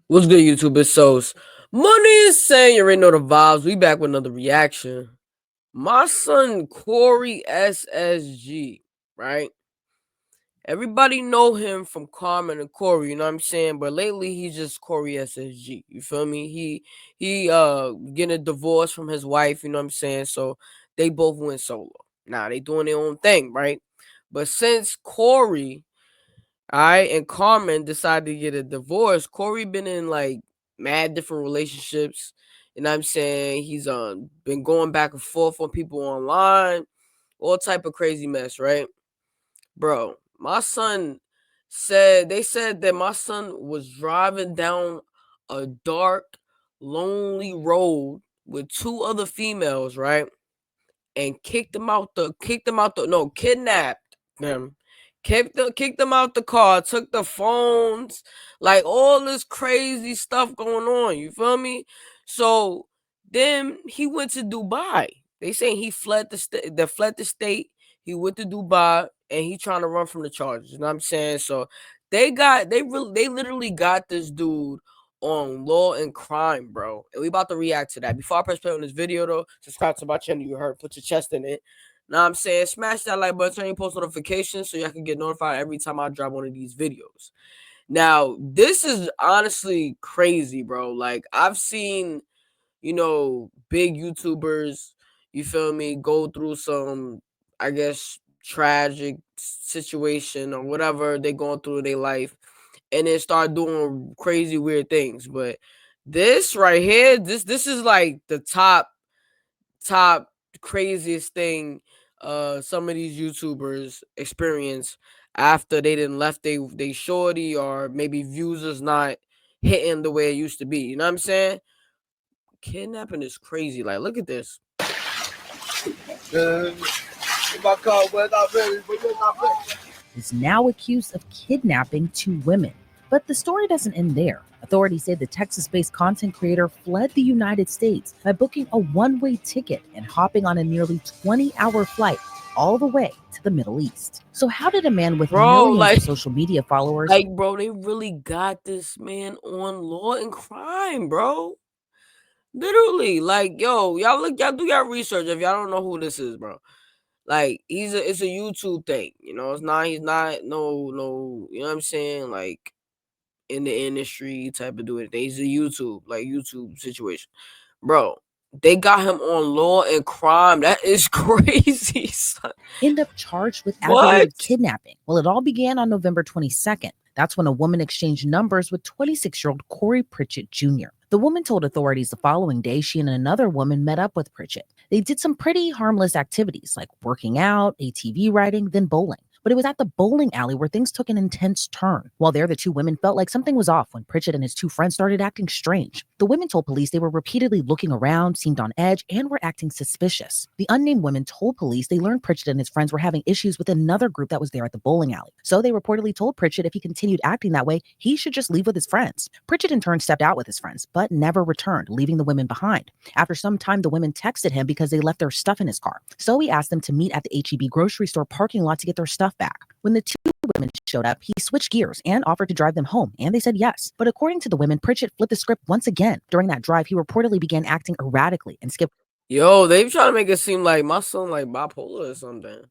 What's good, YouTube? It's Sos. Money is saying you already know the vibes. We back with another reaction. My son Corey SSG, right? Everybody know him from Carmen and Corey, you know what I'm saying? But lately he's just Corey SSG. You feel me? He getting a divorce from his wife, you know what I'm saying? So they both went solo. Now they doing their own thing, right? But since Corey, and Carmen decided to get a divorce, Corey been in like mad different relationships. You know what I'm saying? He's been going back and forth on people online, all type of crazy mess, right? Bro, my son they said that my son was driving down a dark, lonely road with two other females, right? And kidnapped them, kicked them out the car, took the phones, like all this crazy stuff going on. You feel me? So then he went to Dubai. They saying he fled the state. That fled the state. He went to Dubai and he trying to run from the charges. You know what I'm saying? So they literally got this dude on Law and Crime, bro. And we about to react to that. Before I press play on this video, though, subscribe to my channel. You heard, put your chest in it. Know what I'm saying? Smash that like button, turn your post notifications so y'all can get notified every time I drop one of these videos. Now, this is honestly crazy, bro. Like, I've seen, big YouTubers, you feel me, go through some, I guess, tragic situation or whatever they going through in their life and then start doing crazy weird things. But this right here, this is like the top craziest thing some of these YouTubers experience after they didn't left they shorty, or maybe views is not hitting the way it used to be. You know what I'm saying? Kidnapping is crazy. Like, look at this. Is now accused of kidnapping two women. But the story doesn't end there. Authorities say the Texas based content creator fled the United States by booking a one-way ticket and hopping on a nearly 20-hour flight all the way to the Middle East. So, how did a man with millions of social media followers. Bro, they really got this man on Law and Crime, bro. Literally, like, yo, y'all do your research if y'all don't know who this is, bro. Like, it's a YouTube thing, he's not no, you know what I'm saying? Like, in the industry type of doing thing. He's a YouTube situation. Bro, they got him on Law and Crime. That is crazy, son. End up charged with aggravated kidnapping. Well, it all began on November 22nd. That's when a woman exchanged numbers with 26-year-old Corey Pritchett Jr. The woman told authorities the following day she and another woman met up with Pritchett. They did some pretty harmless activities like working out, ATV riding, then bowling. But it was at the bowling alley where things took an intense turn. While there, the two women felt like something was off when Pritchett and his two friends started acting strange. The women told police they were repeatedly looking around, seemed on edge, and were acting suspicious. The unnamed women told police they learned Pritchett and his friends were having issues with another group that was there at the bowling alley. So they reportedly told Pritchett if he continued acting that way, he should just leave with his friends. Pritchett in turn stepped out with his friends, but never returned, leaving the women behind. After some time, the women texted him because they left their stuff in his car. So he asked them to meet at the HEB grocery store parking lot to get their stuff back. When the two women showed up, he switched gears and offered to drive them home, and they said yes. But according to the women, Pritchett flipped the script once again. During that drive, he reportedly began acting erratically and skipped. Yo, they trying to make it seem like my son like bipolar or something.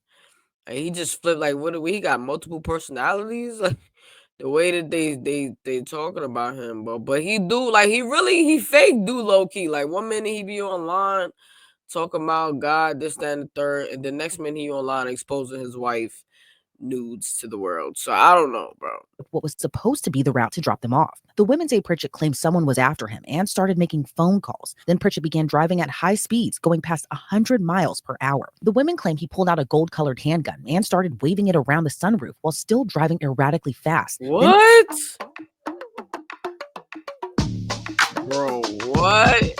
Like, he just flipped. Like, what? He got multiple personalities. Like, the way that they talking about him, but he do, like, he fake do low key. Like, one minute he be online talking about God, this, that, and the third, and the next minute he online exposing his wife nudes to the world. So I don't know, bro. What was supposed to be the route to drop them off. The women say Pritchett claimed someone was after him and started making phone calls. Then Pritchett began driving at high speeds, going past 100 miles per hour. The women claim he pulled out a gold-colored handgun and started waving it around the sunroof while still driving erratically fast. What? Bro, what?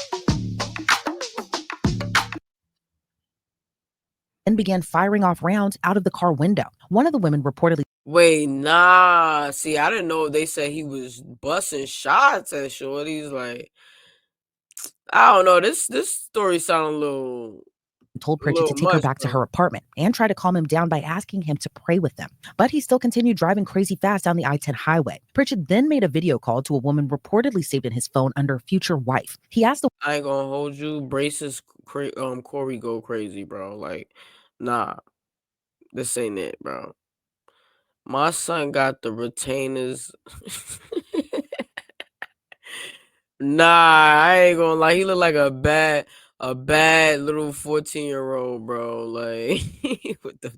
And began firing off rounds out of the car window. One of the women reportedly. Wait, nah. See, I didn't know they said he was busting shots at shorties. Like, I don't know. This story sound a little told Pritchett to take her back to her apartment and try to calm him down by asking him to pray with them. But he still continued driving crazy fast down the I-10 highway. Pritchett then made a video call to a woman reportedly saved in his phone under future wife. He asked the I ain't gonna hold you. Braces Corey go crazy, bro. Like, nah, this ain't it, bro. My son got the retainers. Nah, I ain't gonna lie. He look like a bad little 14-year-old, bro. Like, with the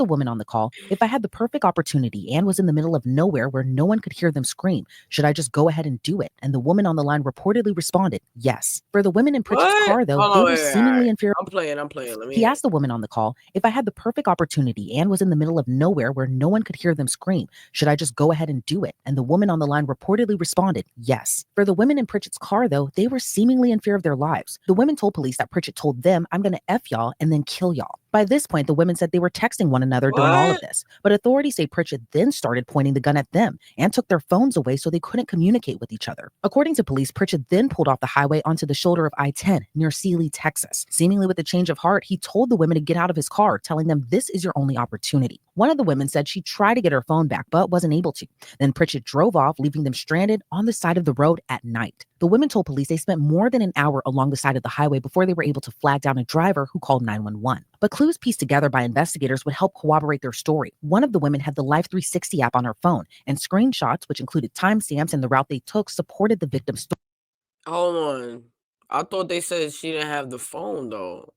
woman on the call, if I had the perfect opportunity and was in the middle of nowhere where no one could hear them scream, should I just go ahead and do it? And the woman on the line reportedly responded, yes. For the women in Pritchett's car, though, they were seemingly in fear. I'm playing. He asked the woman on the call, if I had the perfect opportunity and was in the middle of nowhere where no one could hear them scream, should I just go ahead and do it? And the woman on the line reportedly responded, yes. For the women in Pritchett's car, though, they were seemingly in fear of their lives. The women told police that Pritchett told them, I'm going to F y'all and then kill y'all. By this point, the women said they were texting one another during all of this, but authorities say Pritchett then started pointing the gun at them and took their phones away so they couldn't communicate with each other. According to police, Pritchett then pulled off the highway onto the shoulder of I-10 near Sealy, Texas. Seemingly with a change of heart, he told the women to get out of his car, telling them this is your only opportunity. One of the women said she tried to get her phone back, but wasn't able to. Then Pritchett drove off, leaving them stranded on the side of the road at night. The women told police they spent more than an hour along the side of the highway before they were able to flag down a driver who called 911. But clues pieced together by investigators would help corroborate their story. One of the women had the Life 360 app on her phone, and screenshots, which included timestamps and the route they took, supported the victim's story. Hold on. I thought they said she didn't have the phone, though.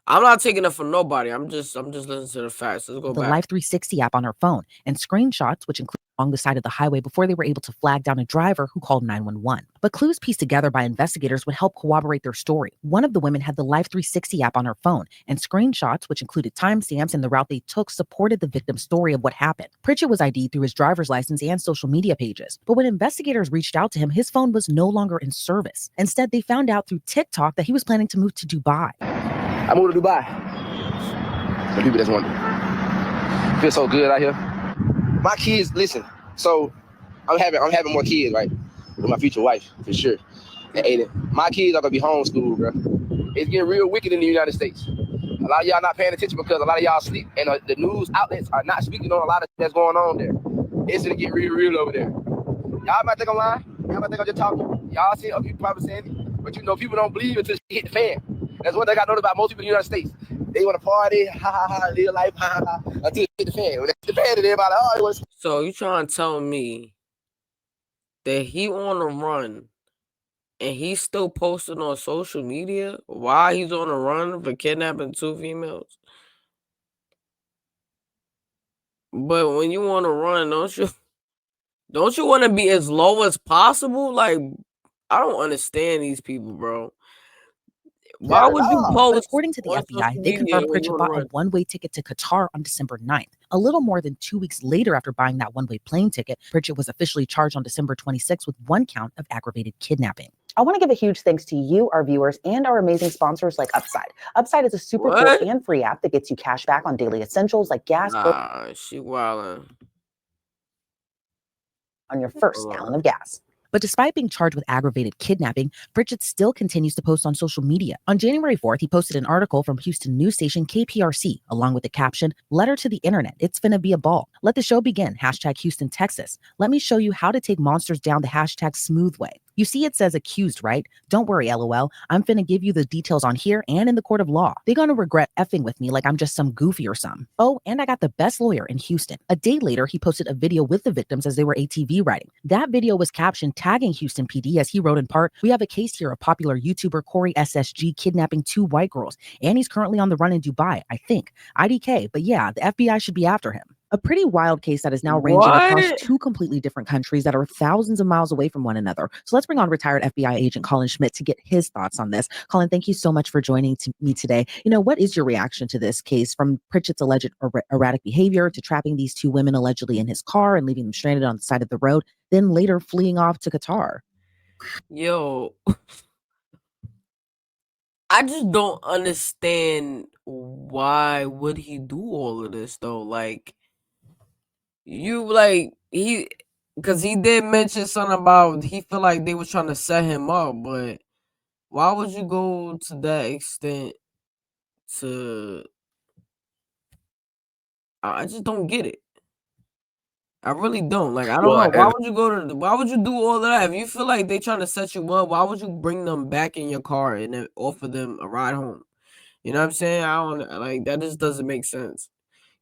I'm not taking it for nobody. I'm just listening to the facts. Let's go the back. Life 360 app on her phone, and screenshots, which include along the side of the highway before they were able to flag down a driver who called 911. But clues pieced together by investigators would help corroborate their story. One of the women had the Life 360 app on her phone, and screenshots, which included timestamps and the route they took, supported the victim's story of what happened. Pritchett was ID'd through his driver's license and social media pages, but when investigators reached out to him, his phone was no longer in service. Instead, they found out through TikTok that he was planning to move to Dubai. I moved to Dubai. The people that's wondering. Feel so good out here. My kids, listen. So I'm having more kids, right? With my future wife, for sure. And Aiden. My kids are gonna be homeschooled, bro. It's getting real wicked in the United States. A lot of y'all not paying attention because a lot of y'all sleep, and the news outlets are not speaking on a lot of that's going on there. It's gonna get real over there. Y'all might think I'm lying. Y'all might think I'm just talking. Y'all see other people probably saying it, but you know people don't believe until shit hit the fan. That's one thing I know about most people in the United States. They want to party, live life, until it hit the fan. When it hit the fan, everybody, it was. So you trying to tell me that he on a run and he's still posting on social media while he's on a run for kidnapping 2 females? But when you want to run, don't you want to be as low as possible? Like, I don't understand these people, bro. Why would you post? According to the FBI, they confirmed Pritchett bought a one-way ticket to Qatar on December 9th. A little more than 2 weeks later after buying that one-way plane ticket, Pritchett was officially charged on December 26th with 1 count of aggravated kidnapping. I want to give a huge thanks to you, our viewers, and our amazing sponsors like Upside. Upside is a super cool and free app that gets you cash back on daily essentials like gas. She wildin'. On your first gallon of gas. But despite being charged with aggravated kidnapping, Pritchett still continues to post on social media. On January 4th, he posted an article from Houston news station KPRC, along with the caption, "Letter to the internet, it's finna be a ball. Let the show begin, #Houston, Texas. Let me show you how to take monsters down the #smooth way." You see it says accused, right? Don't worry, LOL. I'm finna give you the details on here and in the court of law. They're gonna regret effing with me like I'm just some goofy or some. Oh, and I got the best lawyer in Houston. A day later, he posted a video with the victims as they were ATV riding. That video was captioned tagging Houston PD as he wrote in part, "We have a case here of popular YouTuber Corey SSG kidnapping 2 white girls, and he's currently on the run in Dubai, I think. IDK, but yeah, the FBI should be after him." A pretty wild case that is now ranging across 2 completely different countries that are thousands of miles away from one another. So let's bring on retired FBI agent Colin Schmidt to get his thoughts on this. Colin, thank you so much for joining me today. What is your reaction to this case, from Pritchett's alleged erratic behavior to trapping these 2 women allegedly in his car and leaving them stranded on the side of the road, then later fleeing off to Qatar? Yo, I just don't understand why would he do all of this though? Like, because he did mention something about he feel like they was trying to set him up, but why would you go to that extent to. I just don't get it. I really don't. Like, I don't know. Why would you why would you do all of that? If you feel like they trying to set you up, why would you bring them back in your car and then offer them a ride home? You know what I'm saying? I don't like that. Just doesn't make sense.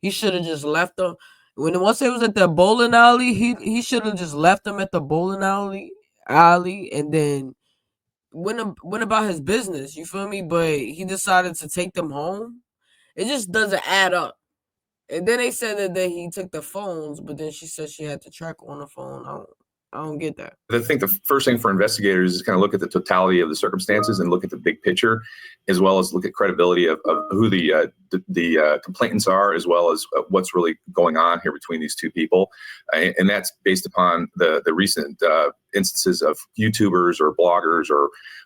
He should have just left them. Once they was at the bowling alley, he should have just left them at the bowling alley, and then went about his business. You feel me? But he decided to take them home. It just doesn't add up. And then they said that he took the phones, but then she said she had to track on the phone. I don't get that. I think the first thing for investigators is kind of look at the totality of the circumstances and look at the big picture, as well as look at credibility of who the complainants are, as well as what's really going on here between these two people. And that's based upon the recent instances of YouTubers or bloggers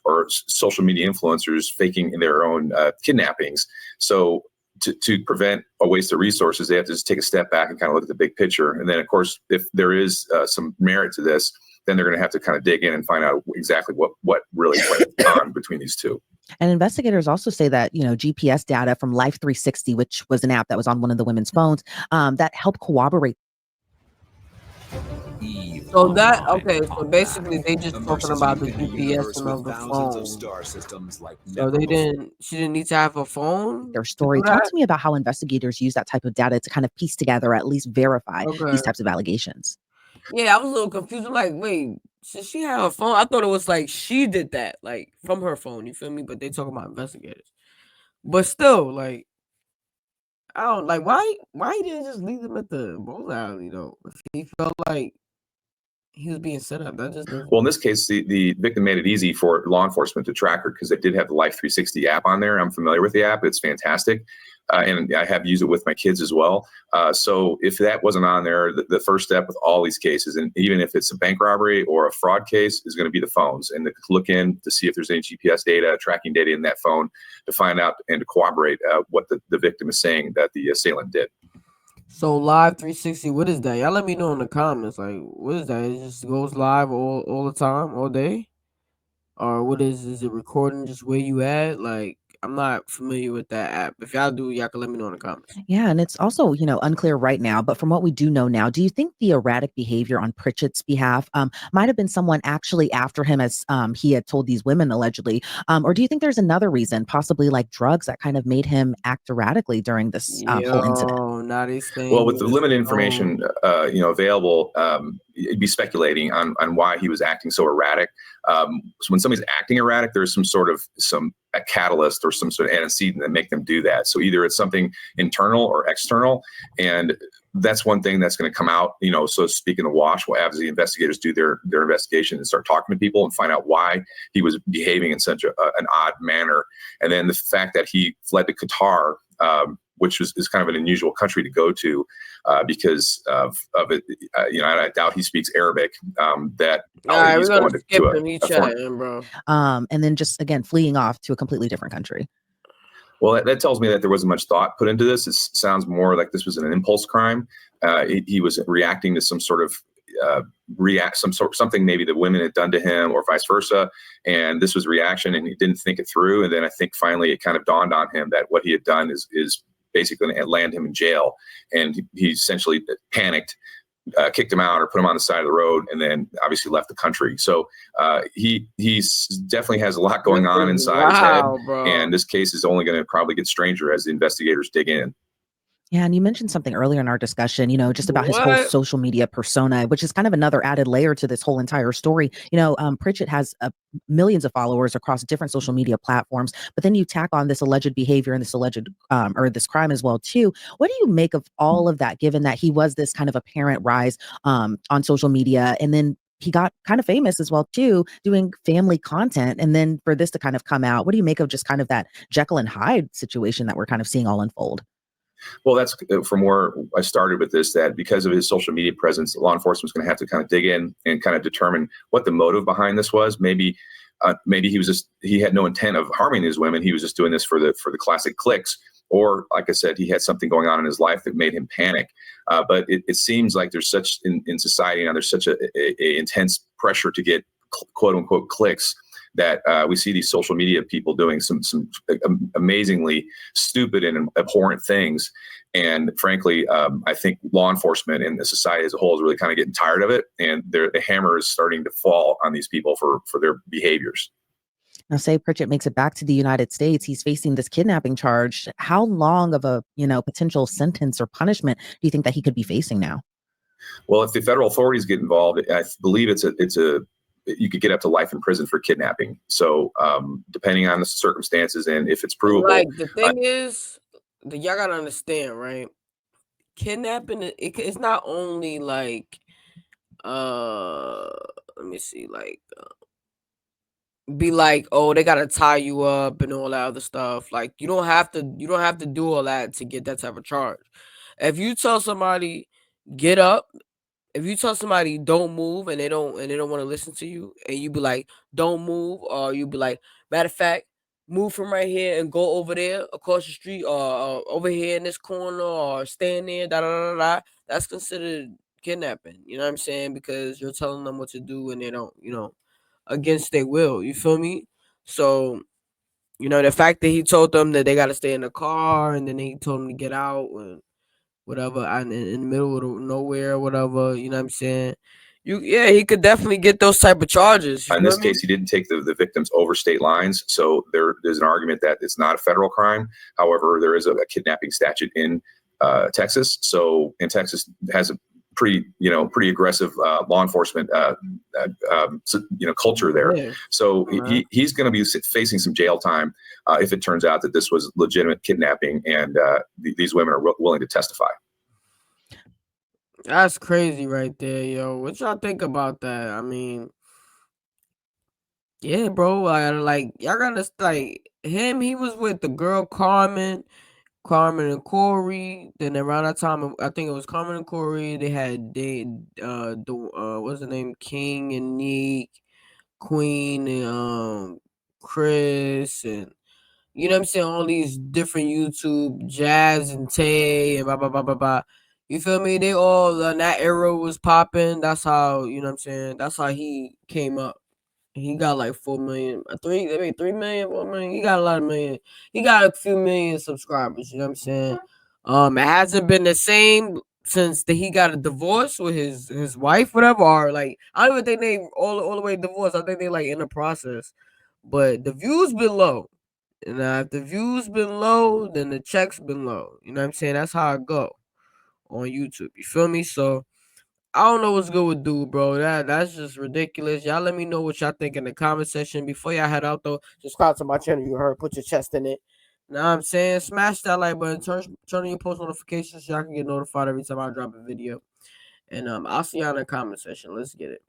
or social media influencers faking their own kidnappings. So to prevent a waste of resources, they have to just take a step back and kind of look at the big picture. And then, of course, if there is some merit to this, then they're going to have to kind of dig in and find out exactly what really went on between these two. And investigators also say that, GPS data from Life 360, which was an app that was on one of the women's phones, that helped corroborate. So so basically they just talking about the GPS and of the phone. So she didn't need to have a phone? Their story. Talk to me about how investigators use that type of data to kind of piece together, at least verify these types of allegations. Yeah, I was a little confused. I'm like, wait, should she have a phone? I thought it was like she did that, like from her phone, you feel me? But they talking about investigators. But still, like, I don't like why he didn't just leave them at the bowling alley though. If he felt like he was being set up. That just doesn't. Well, in this case, the victim made it easy for law enforcement to track her because they did have the Life 360 app on there. I'm familiar with the app. It's fantastic. And I have used it with my kids as well. So if that wasn't on there, the first step with all these cases, and even if it's a bank robbery or a fraud case, is going to be the phones and to look in to see if there's any GPS data, tracking data in that phone to find out and to corroborate what the victim is saying that the assailant did. So Live 360, what is that? Y'all let me know in the comments. Like, what is that? It just goes live all the time, all day? Or what is it recording just where you at? Like, I'm not familiar with that app. If y'all do, y'all can let me know in the comments. Yeah, and it's also, unclear right now, but from what we do know now, do you think the erratic behavior on Pritchett's behalf might have been someone actually after him, as he had told these women allegedly? Or do you think there's another reason, possibly like drugs, that kind of made him act erratically during this whole incident? Well, with the limited information, available, you'd be speculating on why he was acting so erratic. So when somebody's acting erratic, there's a catalyst or some sort of antecedent that make them do that. So either it's something internal or external, and that's one thing that's going to come out, so to speak, in the wash as the investigators do their investigation and start talking to people and find out why he was behaving in such an odd manner. And then the fact that he fled to Qatar, which is kind of an unusual country to go to because of it. I doubt he speaks Arabic. He's going to skip him, bro. And then just, again, fleeing off to a completely different country. Well, that tells me that there wasn't much thought put into this. It sounds more like this was an impulse crime. He was reacting to some sort of something maybe the women had done to him or vice versa. And this was reaction, and he didn't think it through. And then I think finally it kind of dawned on him that what he had done is basically going to land him in jail. And he essentially panicked, kicked him out or put him on the side of the road, and then obviously left the country. So he definitely has a lot going on inside his head. Bro. And this case is only going to probably get stranger as the investigators dig in. Yeah, and you mentioned something earlier in our discussion, just about his whole social media persona, which is kind of another added layer to this whole entire story. Pritchett has millions of followers across different social media platforms, but then you tack on this alleged behavior and this alleged or this crime as well too. What do you make of all of that, given that he was this kind of apparent rise on social media, and then he got kind of famous as well too, doing family content, and then for this to kind of come out? What do you make of just kind of that Jekyll and Hyde situation that we're kind of seeing all unfold? Well, that's from where I started with this, that because of his social media presence, law enforcement was going to have to kind of dig in and kind of determine what the motive behind this was. Maybe he had no intent of harming these women. He was just doing this for the classic clicks. Or, like I said, he had something going on in his life that made him panic. But it seems like there's such in society now, there's such a intense pressure to get quote unquote clicks that we see these social media people doing some amazingly stupid and abhorrent things. And frankly, I think law enforcement and the society as a whole is really kind of getting tired of it. And the hammer is starting to fall on these people for their behaviors. Now, say Pritchett makes it back to the United States, he's facing this kidnapping charge. How long of a, potential sentence or punishment do you think that he could be facing now? Well, if the federal authorities get involved, I believe you could get up to life in prison for kidnapping. So depending on the circumstances and if it's provable. Like the thing is, y'all gotta understand, right? Kidnapping, it's not only like, let me see, like, be like, oh, they gotta tie you up and all that other stuff. Like, you don't have to do all that to get that type of charge. If you tell somebody get up, if you tell somebody don't move and they don't want to listen to you, and you be like, don't move, or you be like, matter of fact, move from right here and go over there across the street, or over here in this corner, or stand there, that's considered kidnapping. You know what I'm saying? Because you're telling them what to do and they don't, against their will. You feel me? So, the fact that he told them that they got to stay in the car, and then he told them to get out and whatever, in the middle of nowhere, whatever, you know what I'm saying? He could definitely get those type of charges. In this case, he didn't take the victims over state lines, so there's an argument that it's not a federal crime. However, there is a kidnapping statute in Texas. So, in Texas has a pretty aggressive law enforcement culture there. Yeah. So he's going to be facing some jail time if it turns out that this was legitimate kidnapping and these women are willing to testify. That's crazy right there, yo. What y'all think about that? I mean, yeah, bro. Like y'all gotta like him. He was with the girl Carmen and Corey. Then around that time, I think it was Carmen and Corey. They had what's the name? King and Neek, Queen and Chris, and you know what I'm saying, all these different YouTube, Jazz and Tay and blah blah blah blah blah. You feel me? They all that era was popping. That's how, you know what I'm saying. That's how he came up. He got like 4 million, 3 million, 4 million. He got a lot of million. He got a few million subscribers. You know what I'm saying? It hasn't been the same since he got a divorce with his wife, whatever. Or like, I don't even think they all the way divorced. I think they like in the process. But the views been low. And if the views been low, then the checks been low. You know what I'm saying? That's how it go on YouTube. You feel me? So I don't know what's good with dude, bro. That's just ridiculous. Y'all let me know what y'all think in the comment section. Before y'all head out, though, subscribe to my channel. You heard, put your chest in it. Know what I'm saying? Smash that like button. Turn on your post notifications so y'all can get notified every time I drop a video. And I'll see y'all in the comment section. Let's get it.